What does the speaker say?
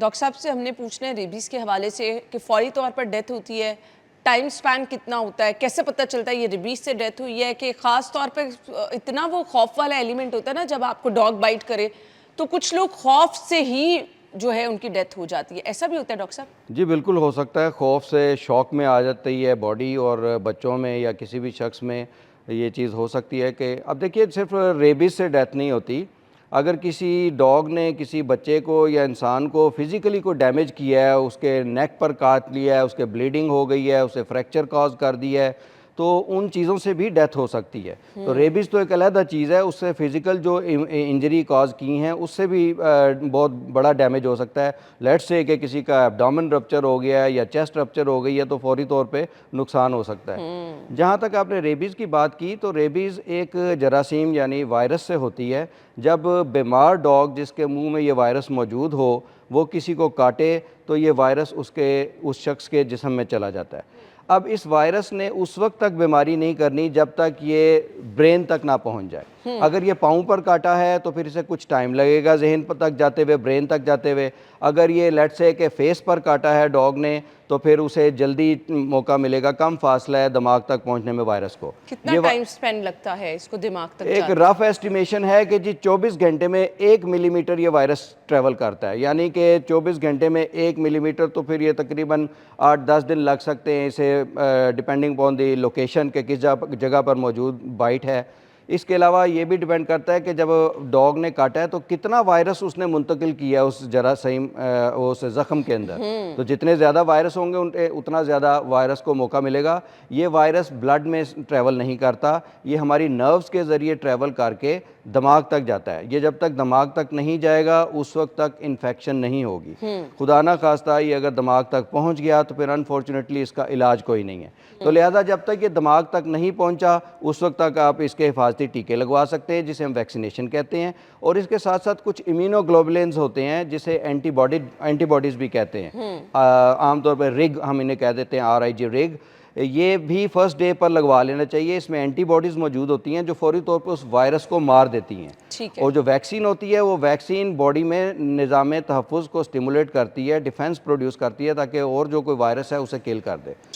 Doctor صاحب سے ہم نے پوچھنا ہے ریبیز کے حوالے سے کہ فوری طور پر ڈیتھ ہوتی ہے، ٹائم سپین کتنا ہوتا ہے، کیسے پتہ چلتا ہے یہ ریبیز سے ڈیتھ ہوئی ہے؟ کہ خاص طور پہ اتنا وہ خوف والا ایلیمنٹ ہوتا ہے نا جب آپ کو ڈاگ بائٹ کرے تو کچھ لوگ خوف سے ہی جو ہے ان کی ڈیتھ ہو جاتی ہے، ایسا بھی ہوتا ہے ڈاکٹر صاحب؟ جی بالکل ہو سکتا ہے، خوف سے شوق میں آ جاتی ہے باڈی، اور بچوں میں یا کسی بھی شخص میں یہ چیز ہو سکتی ہے کہ اب دیکھیے صرف ریبیز سے ڈیتھ نہیں ہوتی، اگر کسی ڈاگ نے کسی بچے کو یا انسان کو فزیکلی کوئی ڈیمیج کیا ہے، اس کے نیک پر کاٹ لیا ہے، اس کے بلیڈنگ ہو گئی ہے، اسے فریکچر کاز کر دیا ہے، تو ان چیزوں سے بھی ڈیتھ ہو سکتی ہے۔ تو ریبیز تو ایک علیحدہ چیز ہے، اس سے فزیکل جو انجری کاز کی ہیں اس سے بھی بہت بڑا ڈیمیج ہو سکتا ہے۔ لیٹ سے کہ کسی کا ایبڈومن رپچر ہو گیا ہے یا چیسٹ رپچر ہو گئی ہے تو فوری طور پہ نقصان ہو سکتا ہے۔ جہاں تک آپ نے ریبیز کی بات کی تو ریبیز ایک جراثیم یعنی وائرس سے ہوتی ہے۔ جب بیمار ڈاگ جس کے منہ میں یہ وائرس موجود ہو وہ کسی کو کاٹے تو یہ وائرس اس شخص کے جسم میں چلا جاتا ہے۔ اب اس وائرس نے اس وقت تک بیماری نہیں کرنی جب تک یہ برین تک نہ پہنچ جائے۔ اگر یہ پاؤں پر کاٹا ہے تو پھر اسے کچھ ٹائم لگے گا ذہن تک جاتے ہوئے، برین تک جاتے ہوئے۔ اگر یہ لیٹ سے کہ فیس پر کاٹا ہے ڈاگ نے تو پھر اسے جلدی موقع ملے گا، کم فاصلہ ہے دماغ تک پہنچنے میں وائرس کو۔ کتنا ٹائم سپینڈ لگتا ہے اس کو دماغ تک ایک جانے؟ رف ایسٹیمیشن ہے کہ جی 24 گھنٹے میں 1 ملی میٹر یہ وائرس ٹریول کرتا ہے، یعنی کہ 24 گھنٹے میں 1 ملی میٹر، تو پھر یہ تقریباً 8-10 دن لگ سکتے ہیں اسے ڈیپینڈنگ آن دی لوکیشن کہ کس جگہ پر موجود بائٹ ہے۔ اس کے علاوہ یہ بھی ڈیپینڈ کرتا ہے کہ جب ڈاگ نے کاٹا ہے تو کتنا وائرس اس نے منتقل کیا اس جراثیم اس زخم کے اندر، تو جتنے زیادہ وائرس ہوں گے اتنا زیادہ وائرس کو موقع ملے گا۔ یہ وائرس بلڈ میں ٹریول نہیں کرتا، یہ ہماری نروز کے ذریعے ٹریول کر کے دماغ تک جاتا ہے۔ یہ جب تک دماغ تک نہیں جائے گا اس وقت تک انفیکشن نہیں ہوگی۔ خدا نہ خواستہ یہ اگر دماغ تک پہنچ گیا تو پھر انفارچونیٹلی اس کا علاج کوئی نہیں ہے۔ تو لہذا جب تک یہ دماغ تک نہیں پہنچا اس وقت تک آپ اس کے حفاظتی ٹیکے لگوا سکتے ہیں جسے ہم ویکسینیشن کہتے ہیں، اور اس کے ساتھ ساتھ کچھ امیونو گلوبولنز ہوتے ہیں جسے اینٹی باڈیز بھی کہتے ہیں، عام طور پر رگ ہم انہیں کہہ دیتے ہیں، RIG رگ، یہ بھی فرسٹ ڈے پر لگوا لینا چاہیے۔ اس میں اینٹی باڈیز موجود ہوتی ہیں جو فوری طور پر اس وائرس کو مار دیتی ہیں، اور جو ویکسین ہوتی ہے وہ ویکسین باڈی میں نظام تحفظ کو سٹیمولیٹ کرتی ہے، ڈیفنس پروڈیوس کرتی ہے تاکہ اور جو کوئی وائرس ہے اسے کل کر دے۔